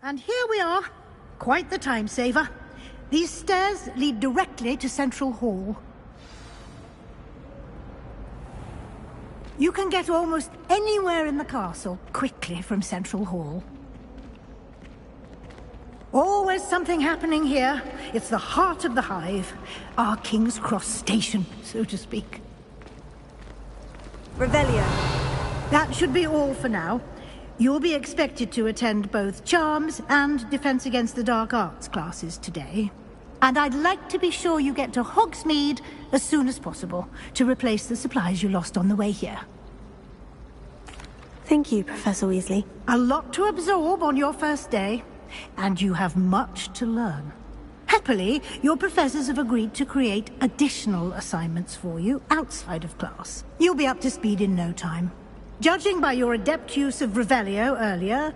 And here we are. Quite the time saver. These stairs lead directly to Central Hall. You can get almost anywhere in the castle quickly from Central Hall. Always something happening here. It's the heart of the hive. Our King's Cross station, so to speak. Revelio. That should be all for now. You'll be expected to attend both Charms and Defense Against the Dark Arts classes today. And I'd like to be sure you get to Hogsmeade as soon as possible to replace the supplies you lost on the way here. Thank you, Professor Weasley. A lot to absorb on your first day, and you have much to learn. Happily, your professors have agreed to create additional assignments for you outside of class. You'll be up to speed in no time. Judging by your adept use of Revelio earlier,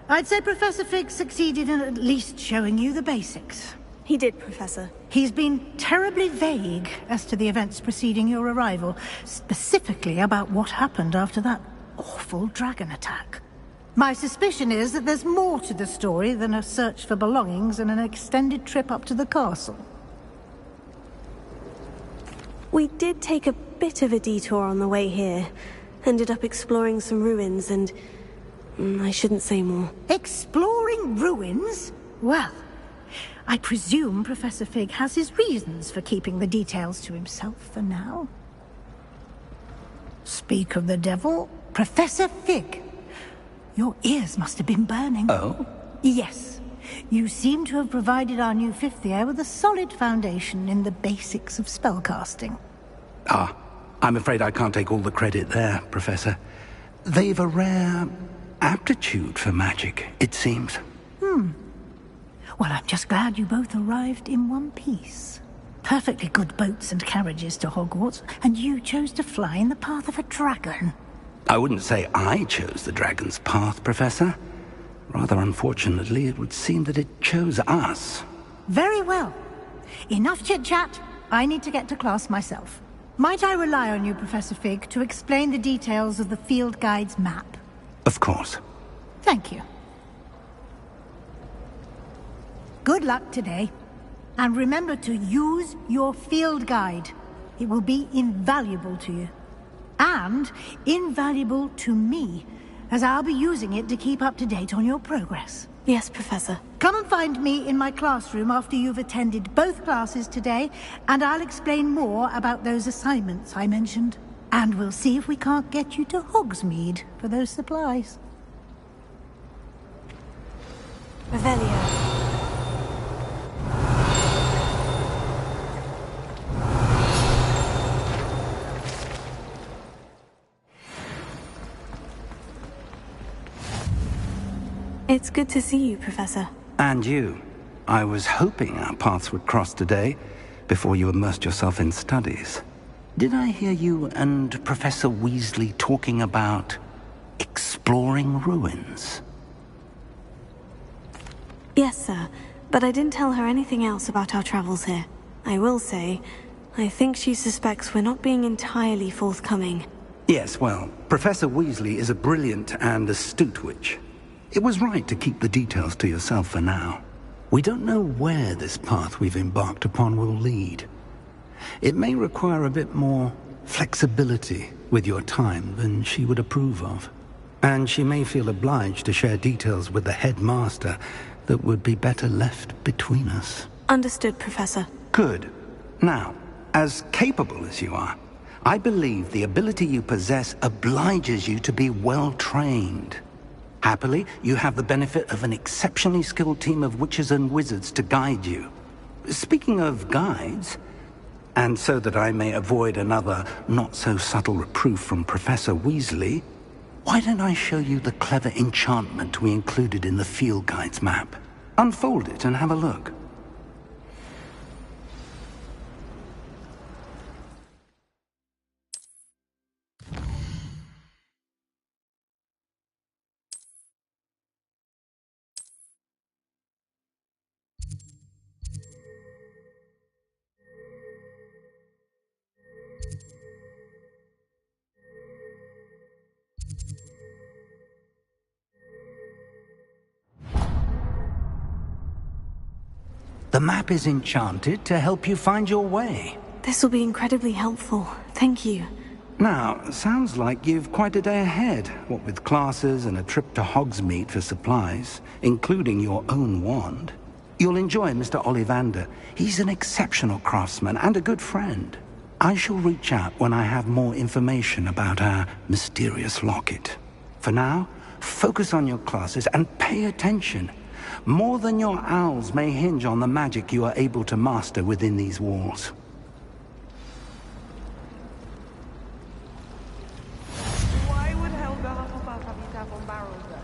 I'd say Professor Fig succeeded in at least showing you the basics. He did, Professor. He's been terribly vague as to the events preceding your arrival, specifically about what happened after that awful dragon attack. My suspicion is that there's more to the story than a search for belongings and an extended trip up to the castle. We did take a bit of a detour on the way here. Ended up exploring some ruins and... I shouldn't say more. Exploring ruins? Well, I presume Professor Fig has his reasons for keeping the details to himself for now. Speak of the devil, Professor Fig. Your ears must have been burning. Oh? Yes. You seem to have provided our new fifth year with a solid foundation in the basics of spellcasting. Ah, I'm afraid I can't take all the credit there, Professor. They've a rare aptitude for magic, it seems. Well, I'm just glad you both arrived in one piece. Perfectly good boats and carriages to Hogwarts, and you chose to fly in the path of a dragon. I wouldn't say I chose the dragon's path, Professor. Rather unfortunately, it would seem that it chose us. Very well. Enough chit-chat. I need to get to class myself. Might I rely on you, Professor Fig, to explain the details of the field guide's map? Of course. Thank you. Good luck today. And remember to use your field guide. It will be invaluable to you. And invaluable to me, as I'll be using it to keep up to date on your progress. Yes, Professor. Come and find me in my classroom after you've attended both classes today, and I'll explain more about those assignments I mentioned. And we'll see if we can't get you to Hogsmeade for those supplies. Revelio. It's good to see you, Professor. And you. I was hoping our paths would cross today, before you immersed yourself in studies. Did I hear you and Professor Weasley talking about exploring ruins? Yes, sir. But I didn't tell her anything else about our travels here. I will say, I think she suspects we're not being entirely forthcoming. Yes, well, Professor Weasley is a brilliant and astute witch. It was right to keep the details to yourself for now. We don't know where this path we've embarked upon will lead. It may require a bit more flexibility with your time than she would approve of. And she may feel obliged to share details with the headmaster that would be better left between us. Understood, Professor. Good. Now, as capable as you are, I believe the ability you possess obliges you to be well trained. Happily, you have the benefit of an exceptionally skilled team of witches and wizards to guide you. Speaking of guides, and so that I may avoid another not-so-subtle reproof from Professor Weasley, why don't I show you the clever enchantment we included in the field guide's map? Unfold it and have a look. The map is enchanted to help you find your way. This will be incredibly helpful. Thank you. Now, sounds like you've quite a day ahead, what with classes and a trip to Hogsmeade for supplies, including your own wand. You'll enjoy Mr. Ollivander. He's an exceptional craftsman and a good friend. I shall reach out when I have more information about our mysterious locket. For now, focus on your classes and pay attention. More than your owls may hinge on the magic you are able to master within these walls. Why would Helga Hufflepuff have you tap on barrels though?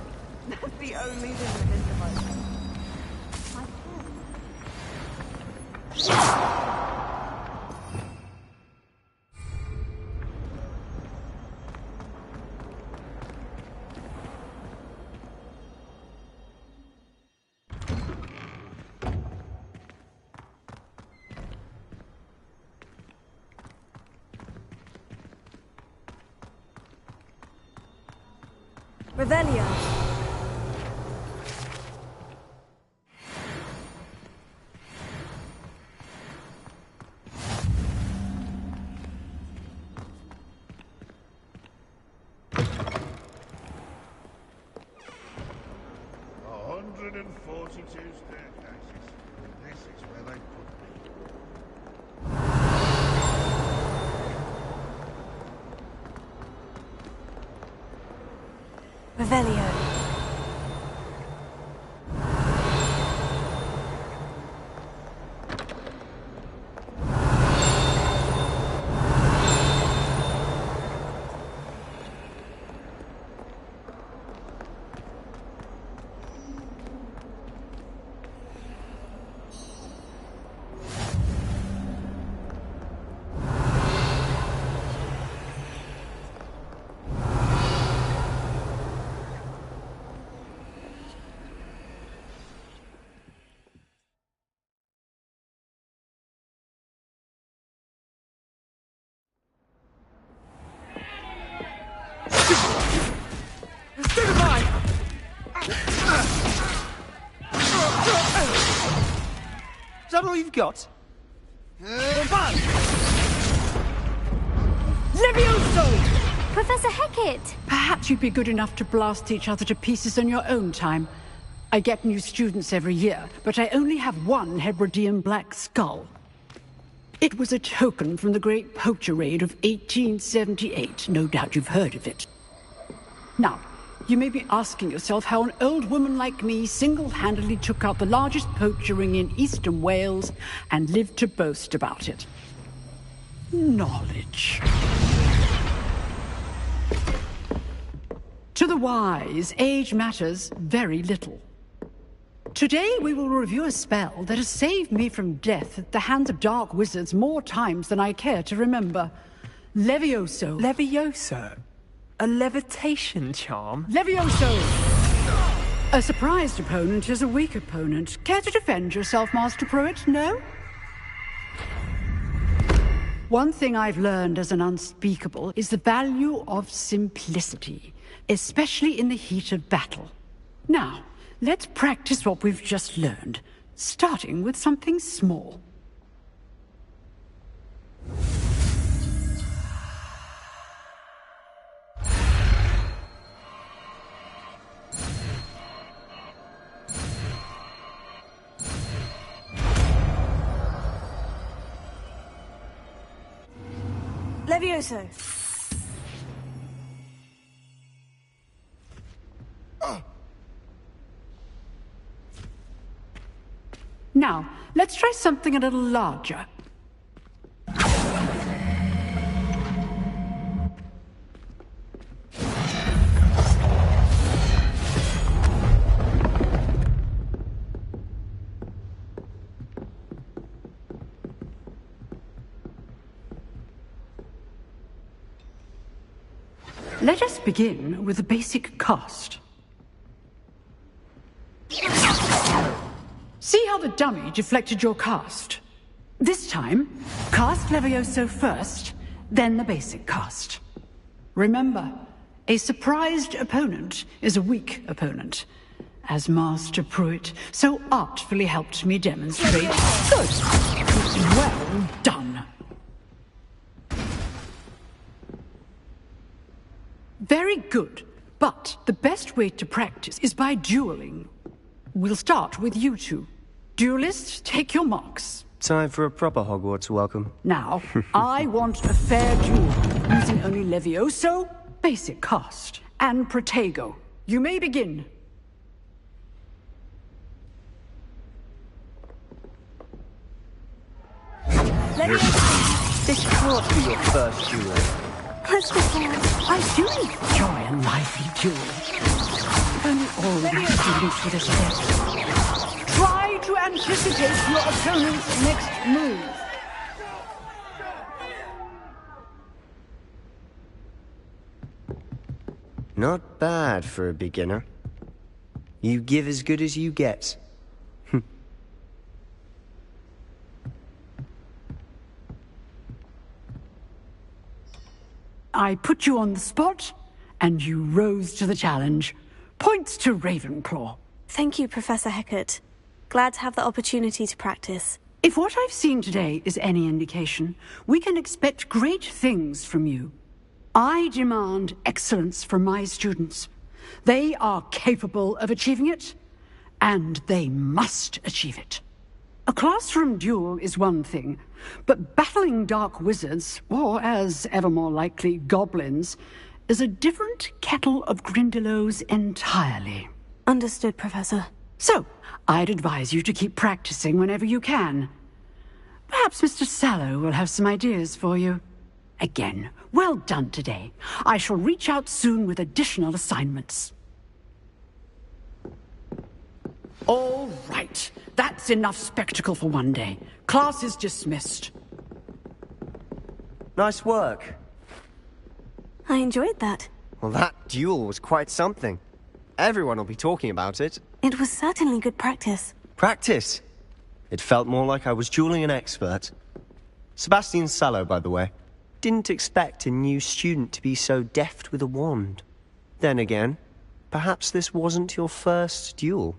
That's the only thing that is the most. Revelio. Staircases. This is where they put me. Revelio. Is that all you've got? Levioso! Professor Hecat! Perhaps you'd be good enough to blast each other to pieces on your own time. I get new students every year, but I only have one Hebridean black skull. It was a token from the Great Poacher Raid of 1878. No doubt you've heard of it. Now, you may be asking yourself how an old woman like me single-handedly took out the largest poacher ring in eastern Wales and lived to boast about it. Knowledge. To the wise, age matters very little. Today we will review a spell that has saved me from death at the hands of dark wizards more times than I care to remember. Levioso. Levioso? A levitation charm? Levioso! A surprised opponent is a weak opponent. Care to defend yourself, Master Pruitt? No? One thing I've learned as an unspeakable is the value of simplicity, especially in the heat of battle. Now, let's practice what we've just learned, starting with something small. Levioso. Now, let's try something a little larger. Let us begin with the basic cast. See how the dummy deflected your cast? This time, cast Levioso first, then the basic cast. Remember, a surprised opponent is a weak opponent, as Master Pruitt so artfully helped me demonstrate. Good. Well done. Very good. But the best way to practice is by dueling. We'll start with you two. Duelists, take your marks. Time for a proper Hogwarts welcome. Now, I want a fair duel, using only Levioso, basic cast, and Protego. You may begin. This can't be your first duel. Let's go forward. I do enjoy a lively duel. If only all my students would accept. Try to anticipate your opponent's next move. Not bad for a beginner. You give as good as you get. I put you on the spot, and you rose to the challenge. Points to Ravenclaw. Thank you, Professor Hecat. Glad to have the opportunity to practice. If what I've seen today is any indication, we can expect great things from you. I demand excellence from my students. They are capable of achieving it, and they must achieve it. A classroom duel is one thing, but battling dark wizards, or as ever more likely, goblins, is a different kettle of Grindylows entirely. Understood, Professor. So, I'd advise you to keep practicing whenever you can. Perhaps Mr. Sallow will have some ideas for you. Again, well done today. I shall reach out soon with additional assignments. All right. That's enough spectacle for one day. Class is dismissed. Nice work. I enjoyed that. Well, that duel was quite something. Everyone will be talking about it. It was certainly good practice. Practice? It felt more like I was dueling an expert. Sebastian Sallow, by the way. Didn't expect a new student to be so deft with a wand. Then again, perhaps this wasn't your first duel.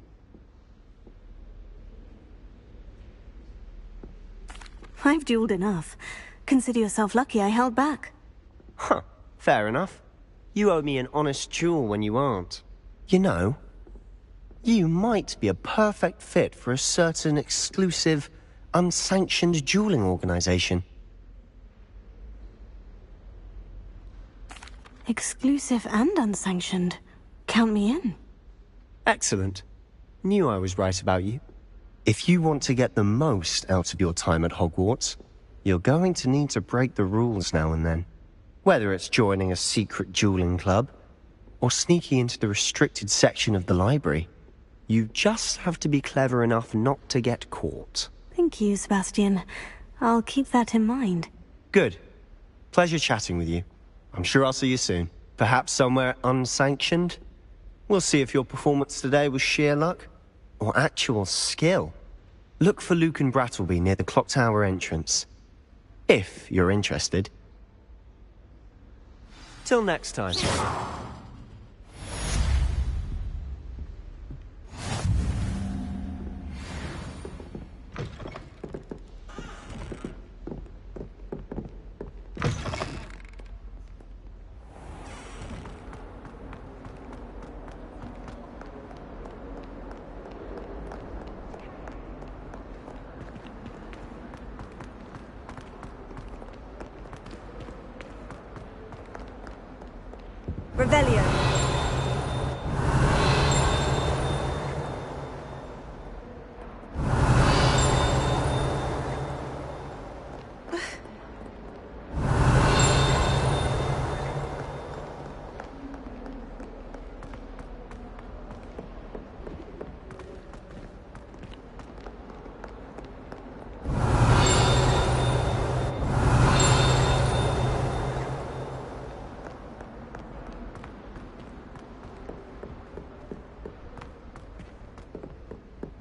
I've dueled enough. Consider yourself lucky I held back. Huh, fair enough. You owe me an honest duel when you aren't. You know, you might be a perfect fit for a certain exclusive, unsanctioned dueling organization. Exclusive and unsanctioned. Count me in. Excellent. Knew I was right about you. If you want to get the most out of your time at Hogwarts, you're going to need to break the rules now and then. Whether it's joining a secret dueling club, or sneaking into the restricted section of the library, you just have to be clever enough not to get caught. Thank you, Sebastian. I'll keep that in mind. Good. Pleasure chatting with you. I'm sure I'll see you soon. Perhaps somewhere unsanctioned? We'll see if your performance today was sheer luck or actual skill. Look for Luke and Brattleby near the clock tower entrance. If you're interested. Till next time. Revelio.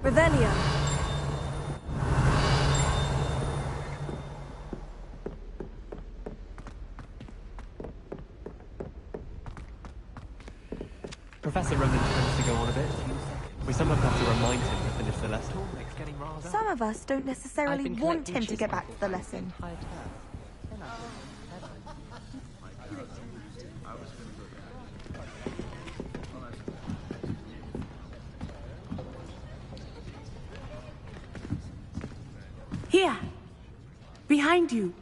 Revelio. Professor Roman tends to go on a bit. We sometimes have to remind him to finish the lesson. It's getting rather... Some of us don't necessarily want him to get back to the lesson. Here. Behind you.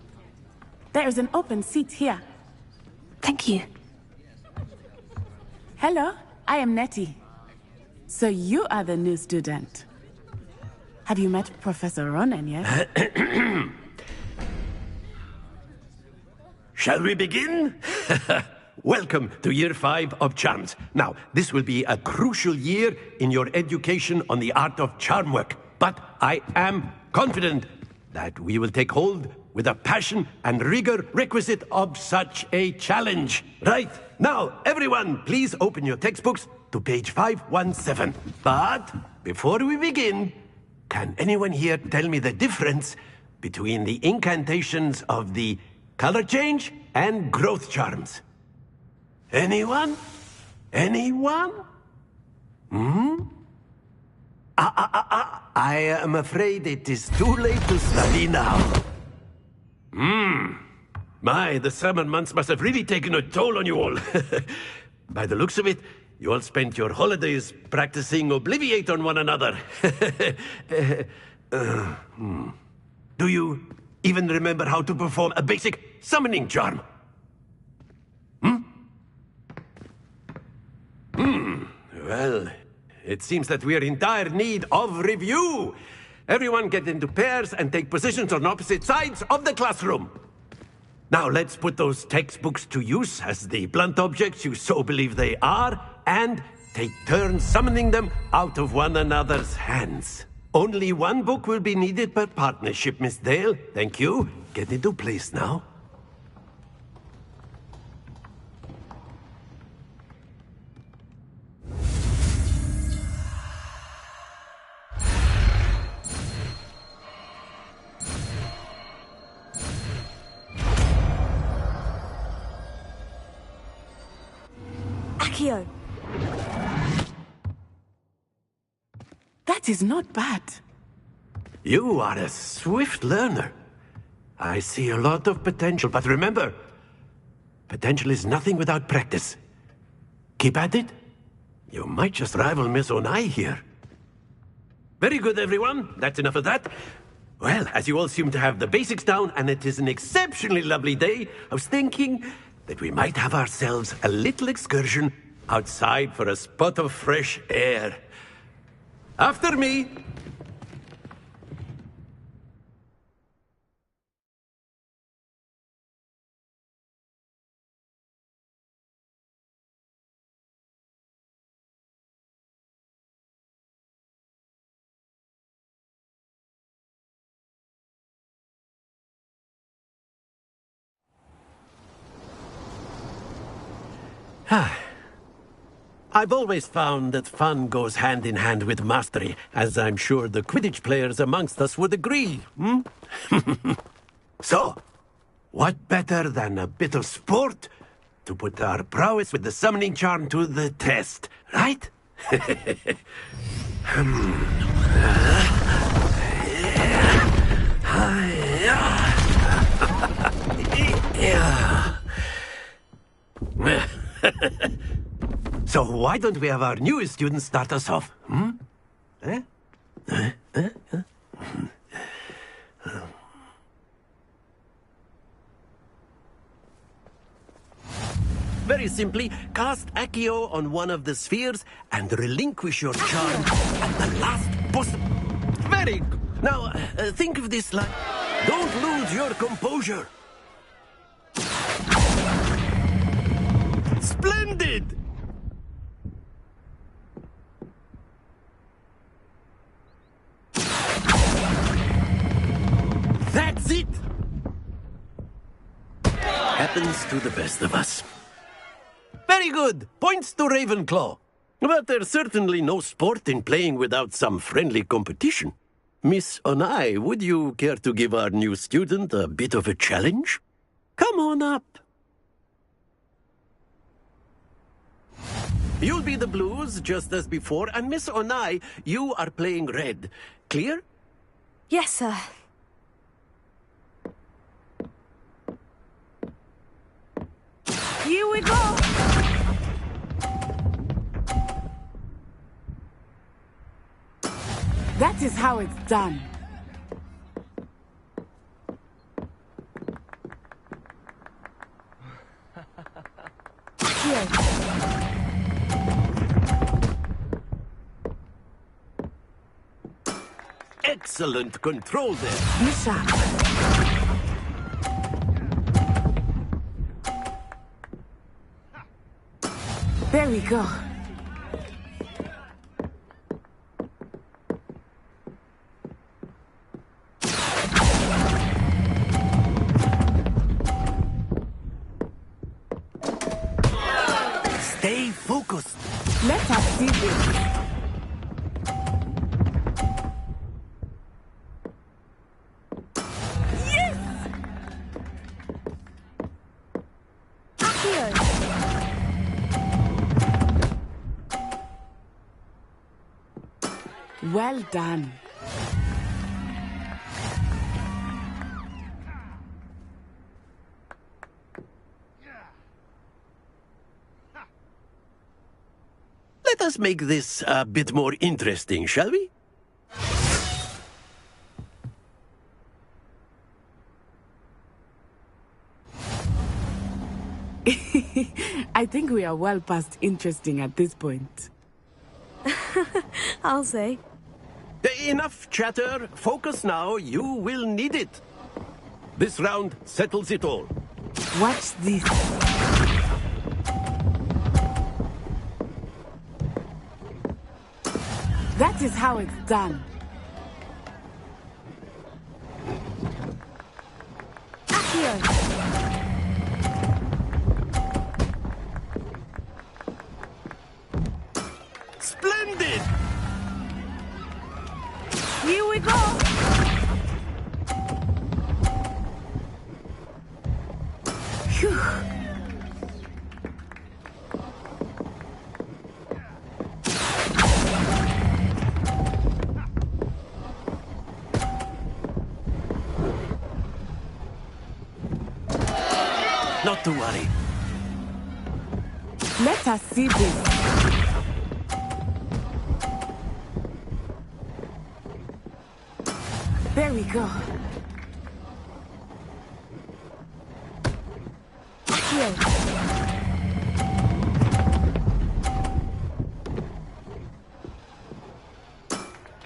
There is an open seat here. Thank you. Hello, I am Nettie. So you are the new student. Have you met Professor Ronan yet? Shall we begin? Welcome to Year 5 of Charms. Now, this will be a crucial year in your education on the art of charm work. But I am confident that we will take hold with the passion and rigor requisite of such a challenge. Right, now, everyone, please open your textbooks to page 517. But before we begin, can anyone here tell me the difference between the incantations of the color change and growth charms? Anyone? Anyone? I am afraid it is too late to study now. My, the summer months must have really taken a toll on you all. By the looks of it, you all spent your holidays practicing Obliviate on one another. Do you even remember how to perform a basic summoning charm? Well, it seems that we are in dire need of review. Everyone get into pairs and take positions on opposite sides of the classroom. Now let's put those textbooks to use as the blunt objects you so believe they are, and take turns summoning them out of one another's hands. Only one book will be needed per partnership, Miss Dale. Thank you. Get into place now. Accio. That is not bad. You are a swift learner. I see a lot of potential, but remember, potential is nothing without practice. Keep at it. You might just rival Miss Onai here. Very good, everyone. That's enough of that. Well, as you all seem to have the basics down, and it is an exceptionally lovely day, I was thinking that we might have ourselves a little excursion outside for a spot of fresh air. After me. I've always found that fun goes hand in hand with mastery, as I'm sure the Quidditch players amongst us would agree. So, what better than a bit of sport to put our prowess with the summoning charm to the test, right? So why don't we have our newest student start us off? Very simply, cast Accio on one of the spheres and relinquish your charm at the last possible... Very good. Now, think of this like... Don't lose your composure. Splendid! That's it! Happens to the best of us. Very good. Points to Ravenclaw. But there's certainly no sport in playing without some friendly competition. Miss Onai, would you care to give our new student a bit of a challenge? Come on up. You'll be the blues, just as before, and Miss Onai, you are playing red. Clear? Yes, sir. Here we go! That is how it's done. Here. Excellent control there. Be sharp. There we go. Stay focused. Let us see this. Yes! Accio! Well done. Let us make this a bit more interesting, shall we? I think we are well past interesting at this point. I'll say. Enough chatter. Focus now. You will need it. This round settles it all. Watch this. That is how it's done. Accio! Splendid! Here we go! Phew. Not to worry. Let us see this. There we go. Accio!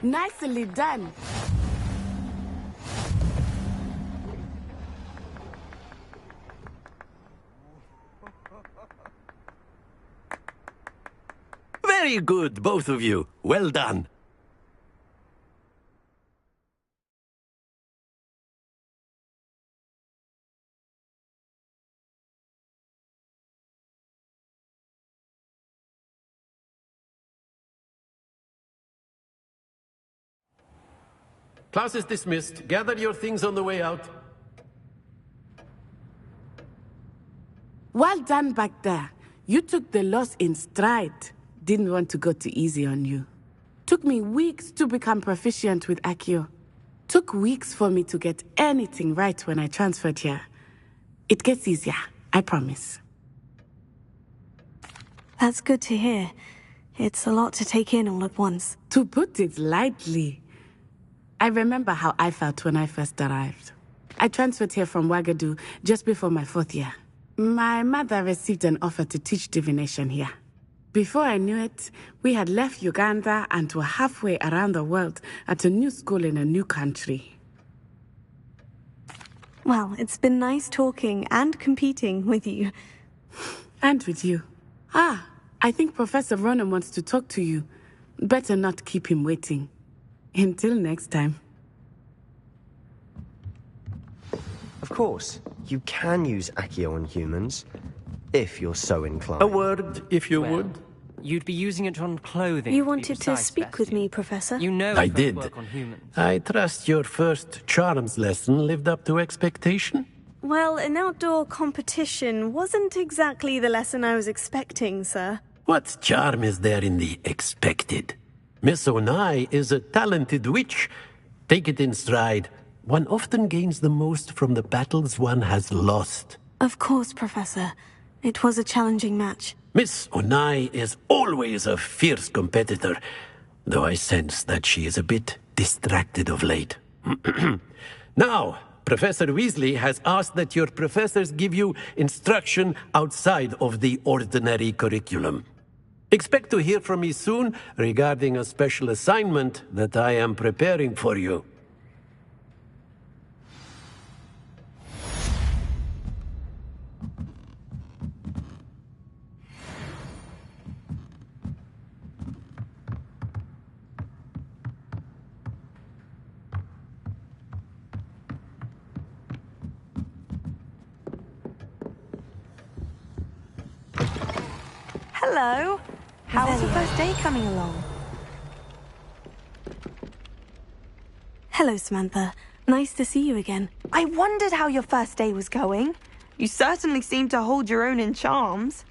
Nicely done. Very good, both of you. Well done. Class is dismissed. Gather your things on the way out. Well done back there. You took the loss in stride. Didn't want to go too easy on you. Took me weeks to become proficient with Accio. Took weeks for me to get anything right when I transferred here. It gets easier, I promise. That's good to hear. It's a lot to take in all at once. To put it lightly, I remember how I felt when I first arrived. I transferred here from Ouagadougou just before my 4th year. My mother received an offer to teach divination here. Before I knew it, we had left Uganda and were halfway around the world at a new school in a new country. Well, it's been nice talking and competing with you. And with you. Ah, I think Professor Ronan wants to talk to you. Better not keep him waiting. Until next time. Of course, you can use Accio on humans, if you're so inclined. A word, if you would. You'd be using it on clothing. You to be wanted to precise, speak with Bastion. me, Professor? You know I don't did. work on humans. I trust your first charms lesson lived up to expectation? Well, an outdoor competition wasn't exactly the lesson I was expecting, sir. What charm is there in the expected? Miss Onai is a talented witch. Take it in stride. One often gains the most from the battles one has lost. Of course, Professor. It was a challenging match. Miss Onai is always a fierce competitor, though I sense that she is a bit distracted of late. Now, Professor Weasley has asked that your professors give you instruction outside of the ordinary curriculum. Expect to hear from me soon regarding a special assignment that I am preparing for you. Hello. How's the first day coming along? Hello, Samantha. Nice to see you again. I wondered how your first day was going. You certainly seem to hold your own in charms.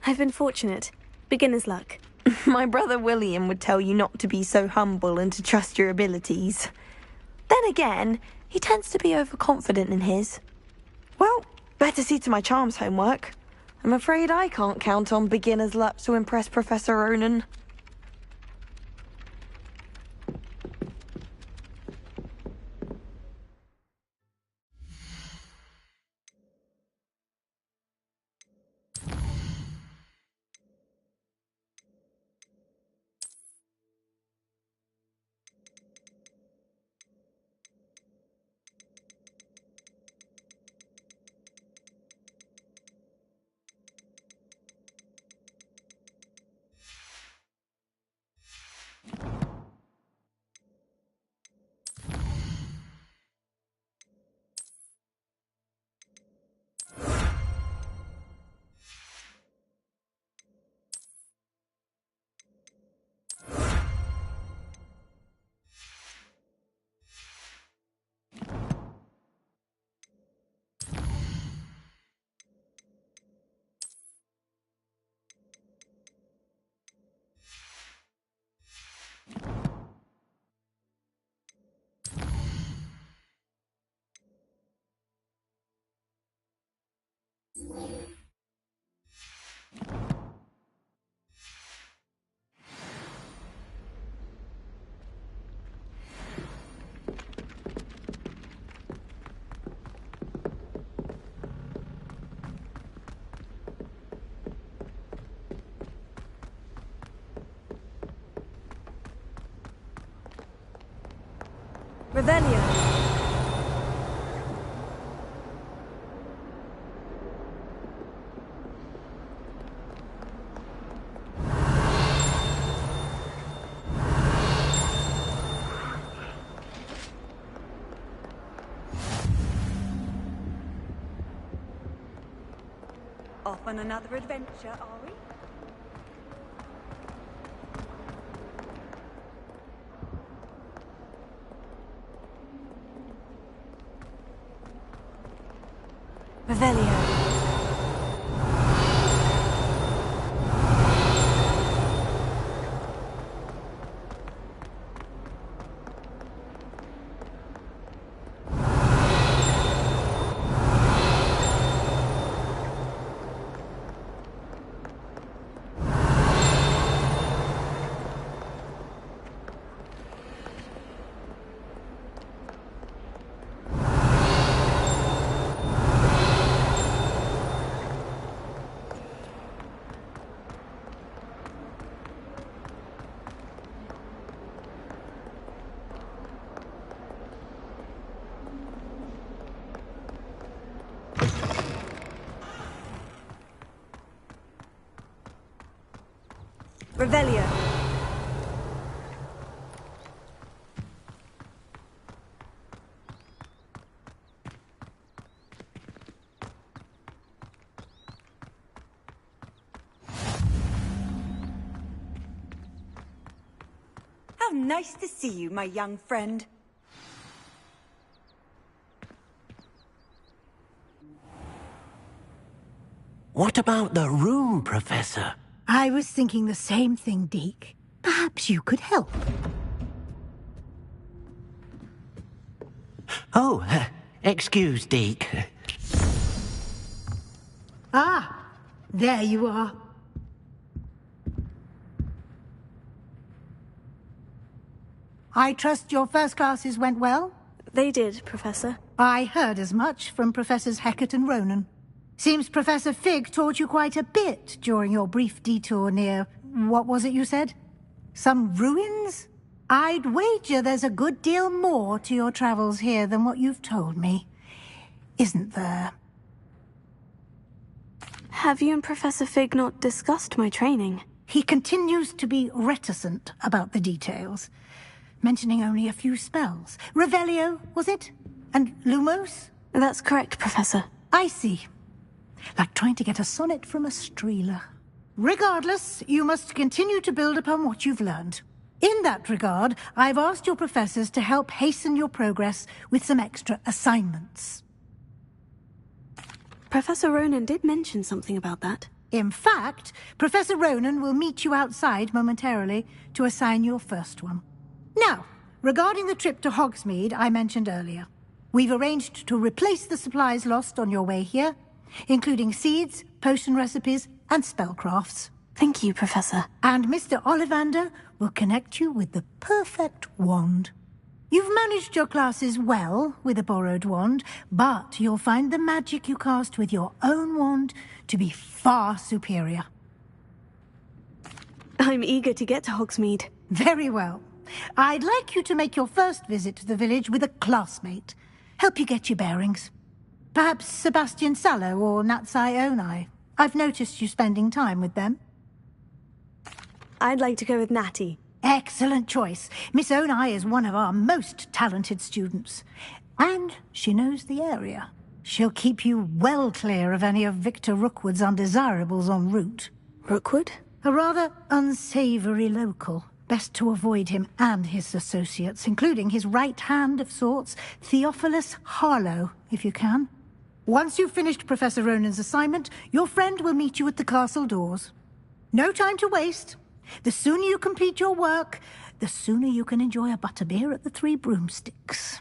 I've been fortunate. Beginner's luck. My brother William would tell you not to be so humble and to trust your abilities. Then again, he tends to be overconfident in his. Well, better see to my charms homework. I'm afraid I can't count on beginner's luck to impress Professor Ronan. Revelio. Off on another adventure, are we? Revelio. Revelio. How nice to see you, my young friend. What about the room, Professor? I was thinking the same thing, Deke. Perhaps you could help. Oh, excuse, Deke. Ah, there you are. I trust your first classes went well? They did, Professor. I heard as much from Professors Hecat and Ronan. Seems Professor Fig taught you quite a bit during your brief detour near... what was it you said? Some ruins? I'd wager there's a good deal more to your travels here than what you've told me. Isn't there? Have you and Professor Fig not discussed my training? He continues to be reticent about the details, mentioning only a few spells. Revelio, was it? And Lumos? That's correct, Professor. I see. Like trying to get a sonnet from a streeler. Regardless, you must continue to build upon what you've learned. In that regard, I've asked your professors to help hasten your progress with some extra assignments. Professor Ronan did mention something about that. In fact, Professor Ronan will meet you outside momentarily to assign your first one. Now, regarding the trip to Hogsmeade I mentioned earlier, we've arranged to replace the supplies lost on your way here, including seeds, potion recipes, and spellcrafts. Thank you, Professor. And Mr. Ollivander will connect you with the perfect wand. You've managed your classes well with a borrowed wand, but you'll find the magic you cast with your own wand to be far superior. I'm eager to get to Hogsmeade. Very well. I'd like you to make your first visit to the village with a classmate. Help you get your bearings. Perhaps Sebastian Sallow or Natsai Onai. I've noticed you spending time with them. I'd like to go with Natty. Excellent choice. Miss Onai is one of our most talented students. And she knows the area. She'll keep you well clear of any of Victor Rookwood's undesirables en route. Rookwood? A rather unsavory local. Best to avoid him and his associates, including his right hand of sorts, Theophilus Harlow, if you can. Once you've finished Professor Ronan's assignment, your friend will meet you at the castle doors. No time to waste. The sooner you complete your work, the sooner you can enjoy a butterbeer at the Three Broomsticks.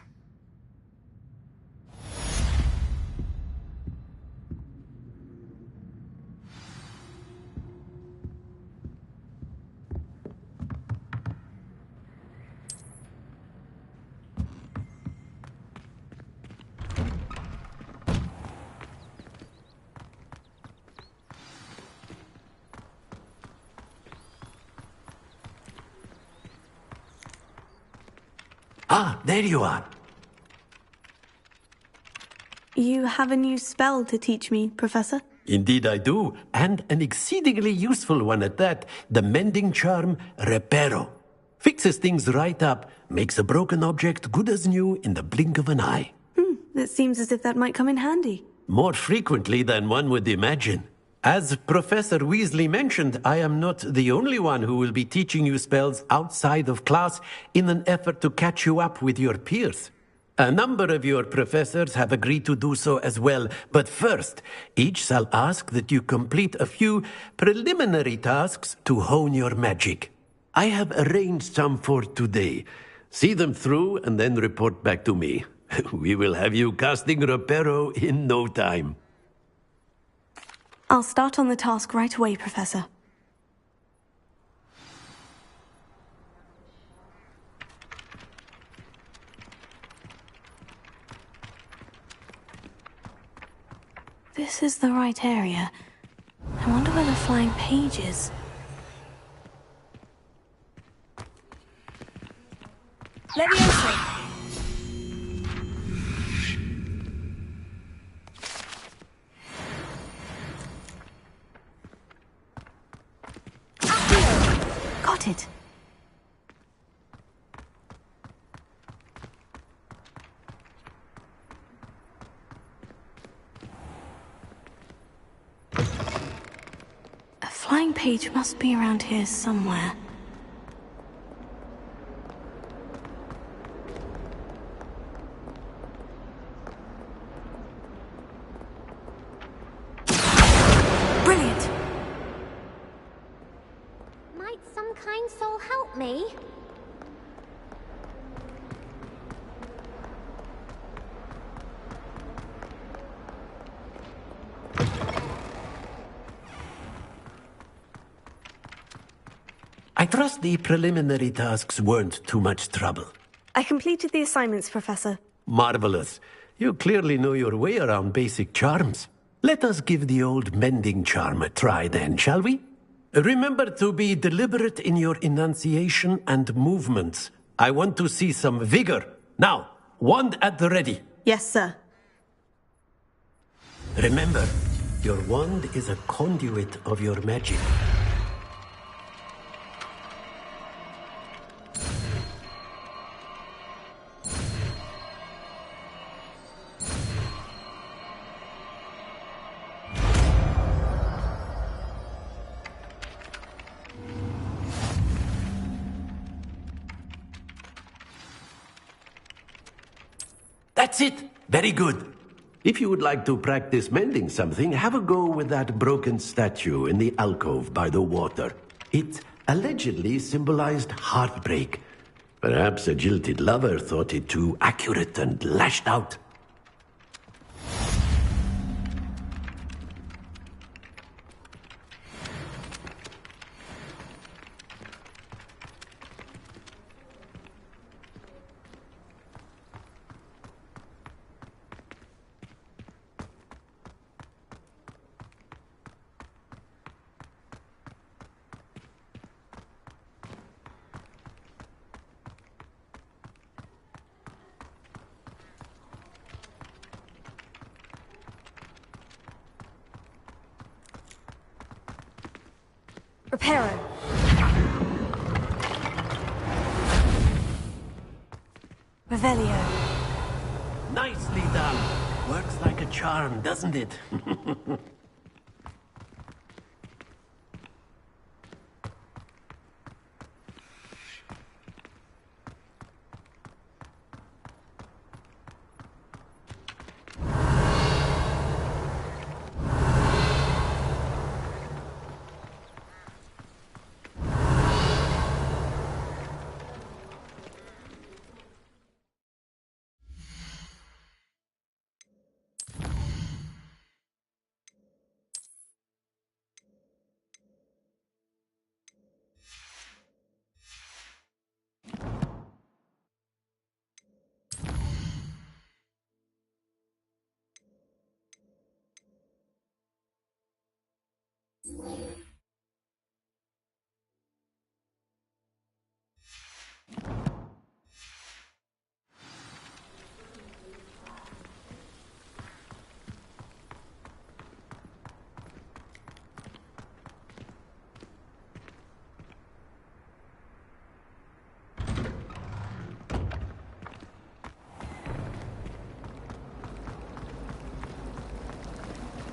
Ah, there you are. You have a new spell to teach me, Professor? Indeed I do, and an exceedingly useful one at that. The mending charm, Reparo. Fixes things right up, makes a broken object good as new in the blink of an eye. It seems as if that might come in handy. More frequently than one would imagine. As Professor Weasley mentioned, I am not the only one who will be teaching you spells outside of class in an effort to catch you up with your peers. A number of your professors have agreed to do so as well, but first, each shall ask that you complete a few preliminary tasks to hone your magic. I have arranged some for today. See them through and then report back to me. We will have you casting Reparo in no time. I'll start on the task right away, Professor. This is the right area. I wonder where the flying page is. Leviosa! Got it. A flying page must be around here somewhere. me. I trust the preliminary tasks weren't too much trouble. I completed the assignments, Professor. Marvelous. You clearly know your way around basic charms. Let us give the old mending charm a try then, shall we? Remember to be deliberate in your enunciation and movements. I want to see some vigor. Now, wand at the ready. Yes, sir. Remember, your wand is a conduit of your magic. That's it! Very good. If you would like to practice mending something, have a go with that broken statue in the alcove by the water. It allegedly symbolized heartbreak. Perhaps a jilted lover thought it too accurate and lashed out. Reparo. Revelio. Nicely done. Works like a charm, doesn't it?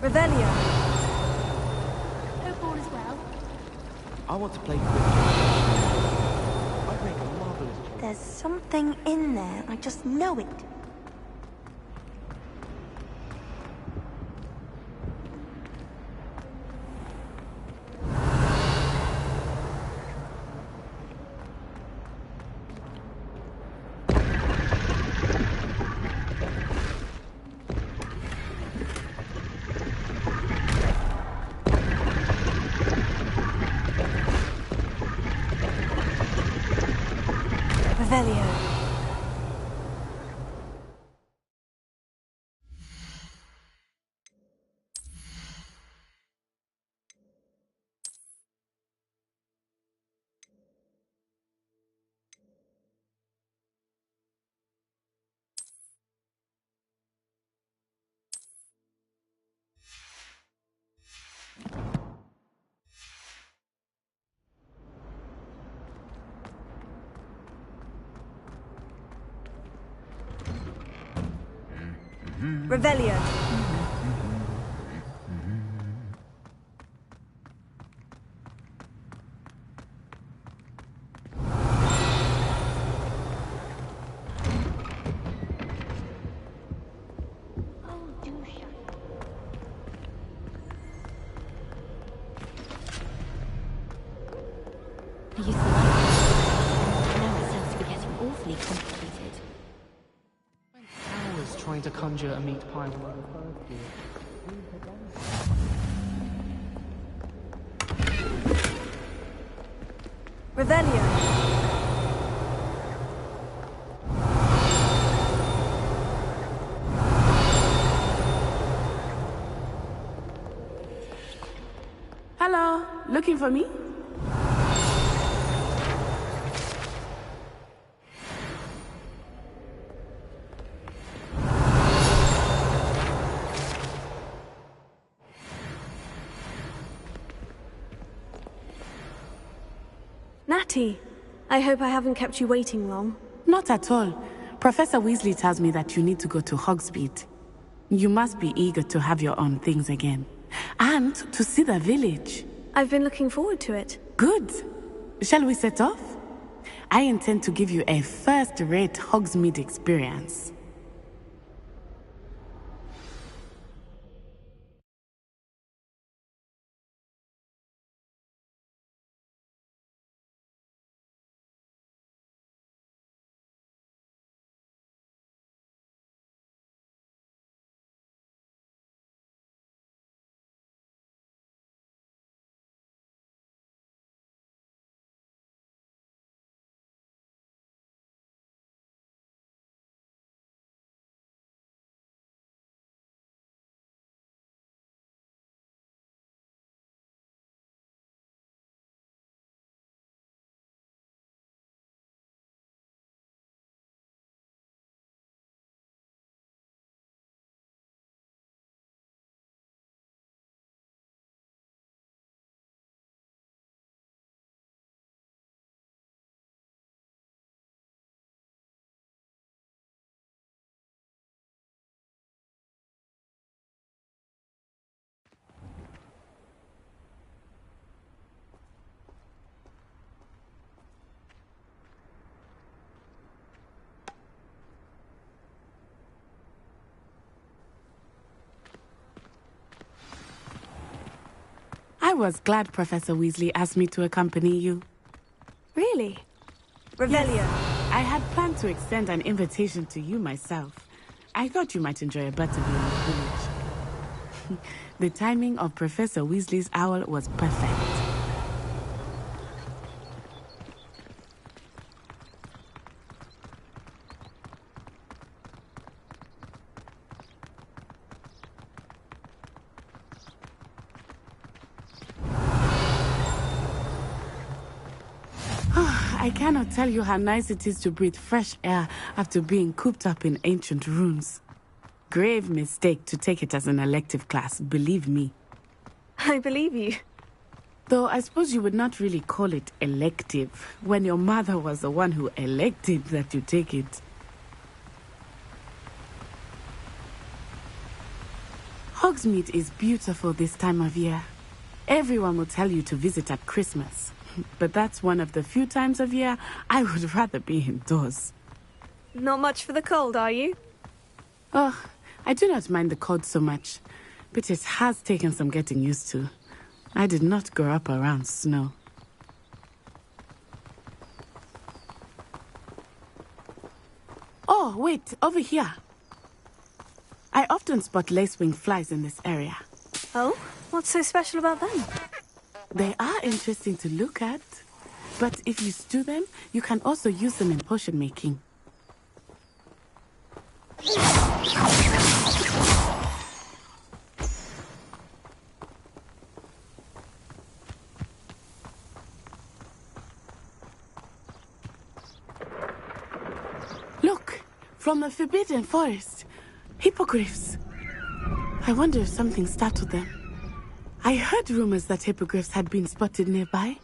Revelio. Hope all is well. I want to play I'd make a marvelous choice. There's something in there. I just know it. Revelio. Revelio. I used to like it. incredibly complicated. Hours trying to conjure a meat pie when Revelio. Hello, looking for me? Natty, I hope I haven't kept you waiting long. Not at all. Professor Weasley tells me that you need to go to Hogsmeade. You must be eager to have your own things again. And to see the village. I've been looking forward to it. Good. Shall we set off? I intend to give you a first-rate Hogsmeade experience. I was glad Professor Weasley asked me to accompany you. Really? Revelio. Yes, I had planned to extend an invitation to you myself. I thought you might enjoy a butterbeer in the village. The timing of Professor Weasley's owl was perfect. I cannot tell you how nice it is to breathe fresh air after being cooped up in ancient ruins. Grave mistake to take it as an elective class, believe me. I believe you. Though I suppose you would not really call it elective when your mother was the one who elected that you take it. Hogsmeade is beautiful this time of year. Everyone will tell you to visit at Christmas. But that's one of the few times of year I would rather be indoors. Not much for the cold, are you? Oh, I do not mind the cold so much, but it has taken some getting used to. I did not grow up around snow. Oh, wait, over here. I often spot lacewing flies in this area. Oh? What's so special about them? They are interesting to look at, but if you stew them, you can also use them in potion making. Look, from the Forbidden Forest, hippogriffs. I wonder if something startled them. I heard rumors that hippogriffs had been spotted nearby.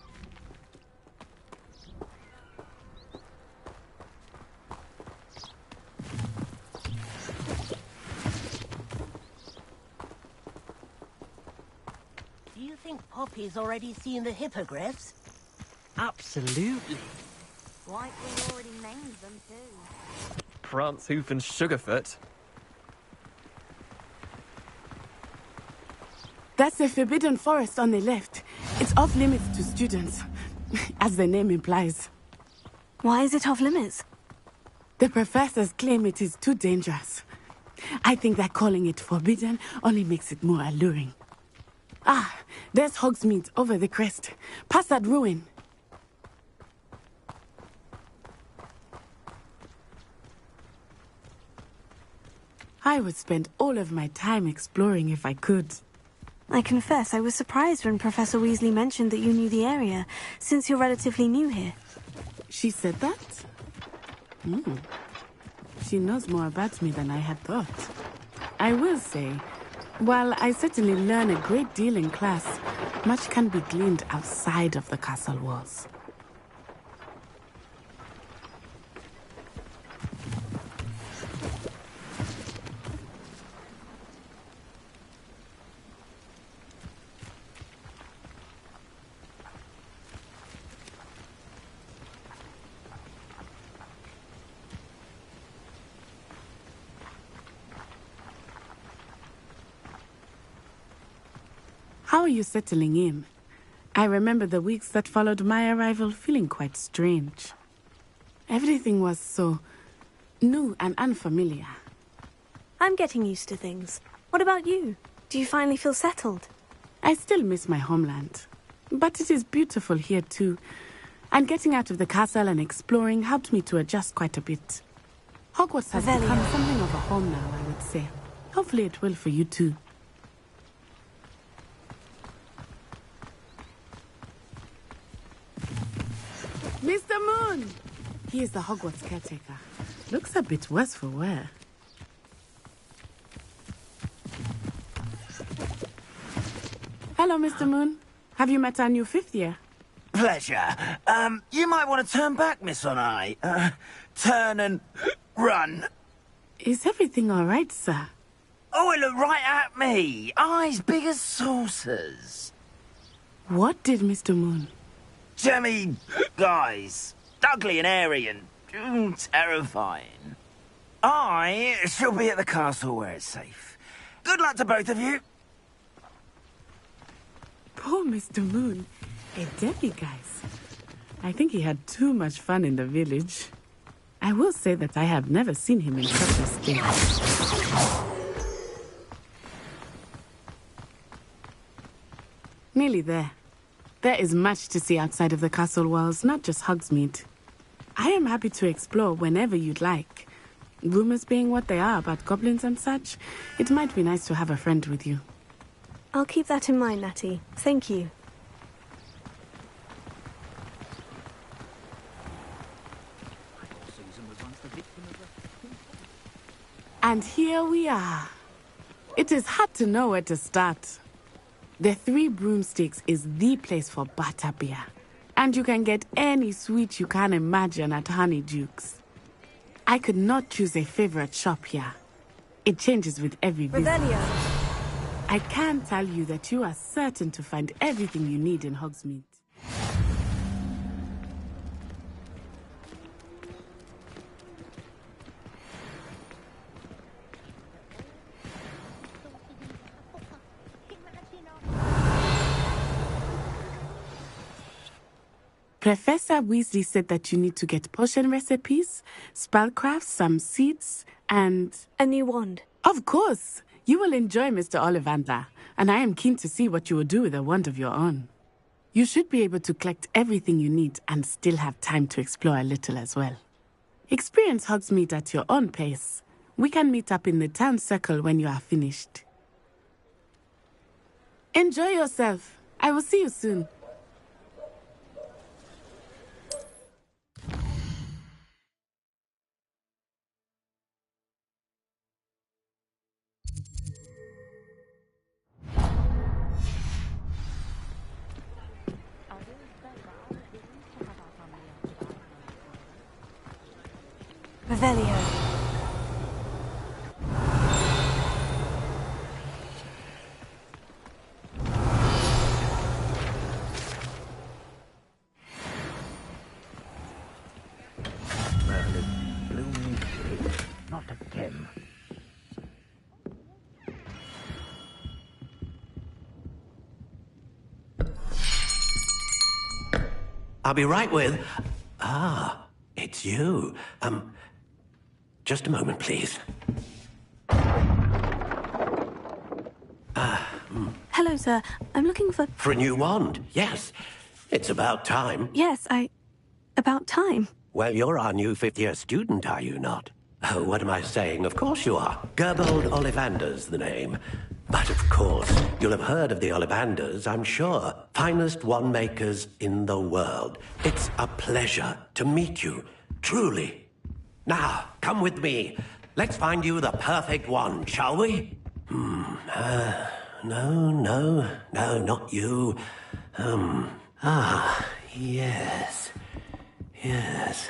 Do you think Poppy's already seen the hippogriffs? Absolutely. Like we already named them too. Prance, Hoof and Sugarfoot. That's the Forbidden Forest on the left. It's off limits to students, as the name implies. Why is it off limits? The professors claim it is too dangerous. I think that calling it forbidden only makes it more alluring. Ah, there's Hogsmeade over the crest. Past that ruin. I would spend all of my time exploring if I could. I confess I was surprised when Professor Weasley mentioned that you knew the area, since you're relatively new here. She said that? She knows more about me than I had thought. I will say, while I certainly learn a great deal in class, much can be gleaned outside of the castle walls. How are you settling in? I remember the weeks that followed my arrival feeling quite strange. Everything was so new and unfamiliar. I'm getting used to things. What about you? Do you finally feel settled? I still miss my homeland, but it is beautiful here too. And getting out of the castle and exploring helped me to adjust quite a bit. Hogwarts has become something of a home now, I would say. Hopefully it will for you too. Mr. Moon! He is the Hogwarts caretaker. Looks a bit worse for wear. Hello, Mr. Moon. Have you met our new fifth year? Pleasure. You might want to turn back, Miss Onai. Turn and run. Is everything all right, sir? Oh, it looked right at me. Eyes big as saucers. What did Mr. Moon? Jemmy guys. Ugly and airy and terrifying. I shall be at the castle where it's safe. Good luck to both of you. Poor Mr. Moon. A demiguise. I think he had too much fun in the village. I will say that I have never seen him in such a state. Nearly there. There is much to see outside of the castle walls, not just Hogsmeade. I am happy to explore whenever you'd like. Rumors being what they are about goblins and such, it might be nice to have a friend with you. I'll keep that in mind, Natty. Thank you. And here we are. It is hard to know where to start. The Three Broomsticks is the place for butterbeer. And you can get any sweet you can imagine at Honeydukes. I could not choose a favorite shop here. It changes with every visit. I can tell you that you are certain to find everything you need in Hogsmeade. Professor Weasley said that you need to get potion recipes, spellcrafts, some seeds, and... a new wand. Of course! You will enjoy Mr. Ollivander, and I am keen to see what you will do with a wand of your own. You should be able to collect everything you need and still have time to explore a little as well. Experience Hogsmeade at your own pace. We can meet up in the town circle when you are finished. Enjoy yourself. I will see you soon. Revelio. Merlin, blooming pig. Not again. I'll be right with... Ah, it's you. Just a moment, please. Hello, sir. I'm looking for... For a new wand, yes. It's about time. Yes, About time. Well, you're our new fifth-year student, are you not? Oh, what am I saying? Of course you are. Gerbold Ollivander's the name. But of course, you'll have heard of the Ollivanders, I'm sure. Finest wand makers in the world. It's a pleasure to meet you, truly. Now, come with me. Let's find you the perfect wand, shall we? No, not you. Yes. Yes.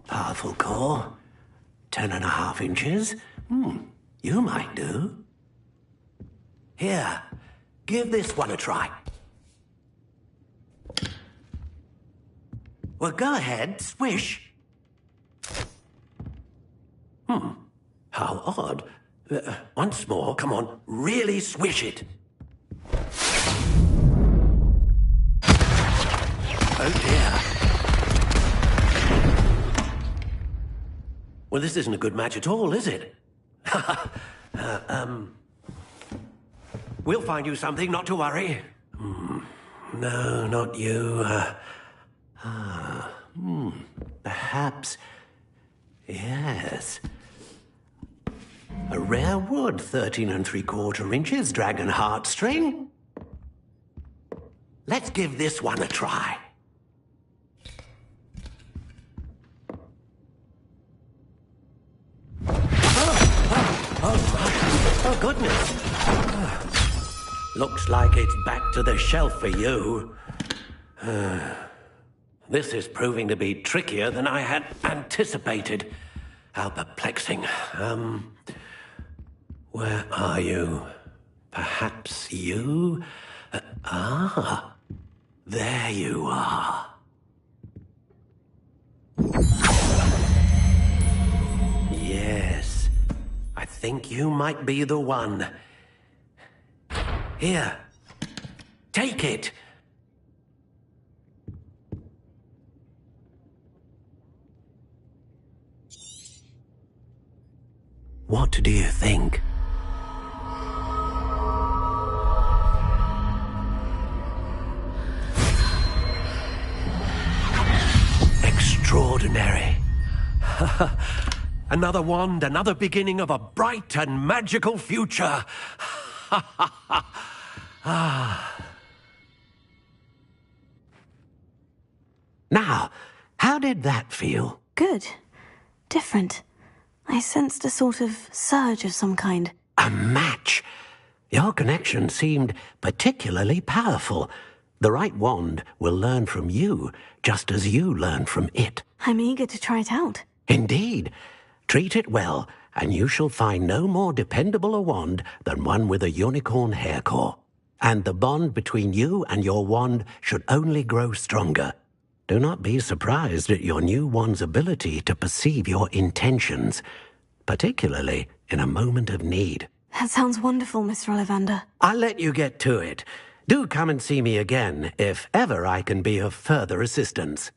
Powerful core. 10.5 inches. You might do. Here, give this one a try. Well, go ahead, swish. How odd. Once more, come on, really swish it. Oh dear. Well, this isn't a good match at all, is it? We'll find you something, not to worry. No, not you. Perhaps... Yes. A rare wood, 13 3/4 inches, dragon heartstring. Let's give this one a try. Oh, goodness. Looks like it's back to the shelf for you. This is proving to be trickier than I had anticipated. How perplexing. Where are you? Perhaps you? There you are. Yes. I think you might be the one. Here. Take it. What do you think? Extraordinary. Another wand, another beginning of a bright and magical future. Now, how did that feel? Good. Different. I sensed a sort of surge of some kind. A match? Your connection seemed particularly powerful. The right wand will learn from you, just as you learn from it. I'm eager to try it out. Indeed. Treat it well, and you shall find no more dependable a wand than one with a unicorn hair core. And the bond between you and your wand should only grow stronger. Do not be surprised at your new wand's ability to perceive your intentions, particularly in a moment of need. That sounds wonderful, Mr. Ollivander. I'll let you get to it. Do come and see me again if ever I can be of further assistance.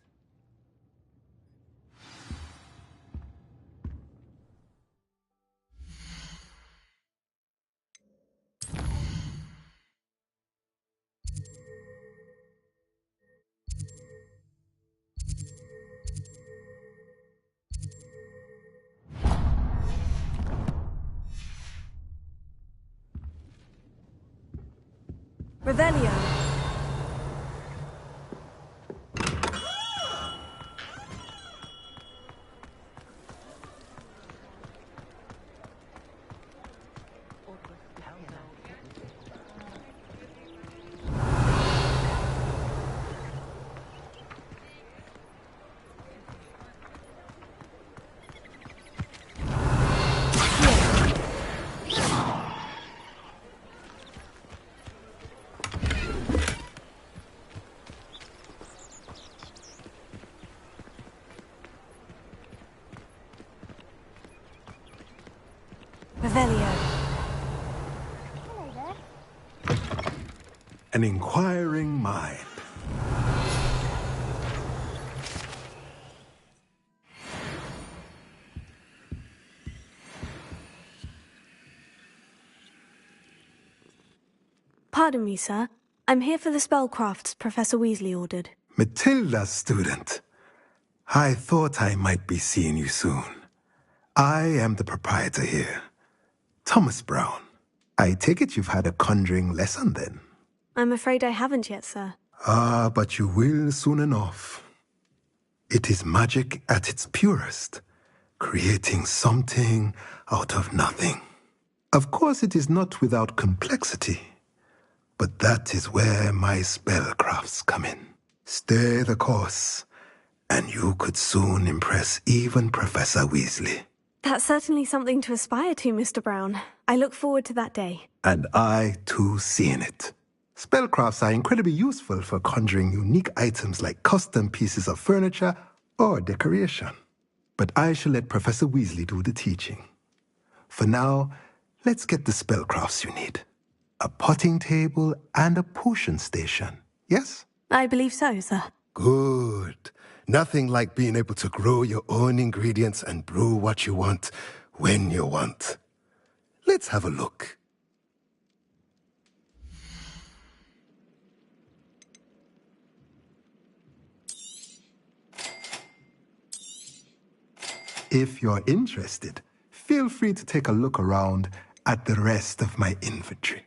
Revelio. An inquiring mind. Pardon me, sir. I'm here for the spellcrafts Professor Weasley ordered. Matilda's student. I thought I might be seeing you soon. I am the proprietor here, Thomas Brown. I take it you've had a conjuring lesson then? I'm afraid I haven't yet, sir. Ah, but you will soon enough. It is magic at its purest, creating something out of nothing. Of course, it is not without complexity, but that is where my spellcrafts come in. Stay the course, and you could soon impress even Professor Weasley. That's certainly something to aspire to, Mr. Brown. I look forward to that day. And I, too, seeing it. Spellcrafts are incredibly useful for conjuring unique items like custom pieces of furniture or decoration. But I shall let Professor Weasley do the teaching. For now, let's get the spellcrafts you need. A potting table and a potion station, yes? I believe so, sir. Good. Nothing like being able to grow your own ingredients and brew what you want when you want. Let's have a look. If you're interested, feel free to take a look around at the rest of my inventory.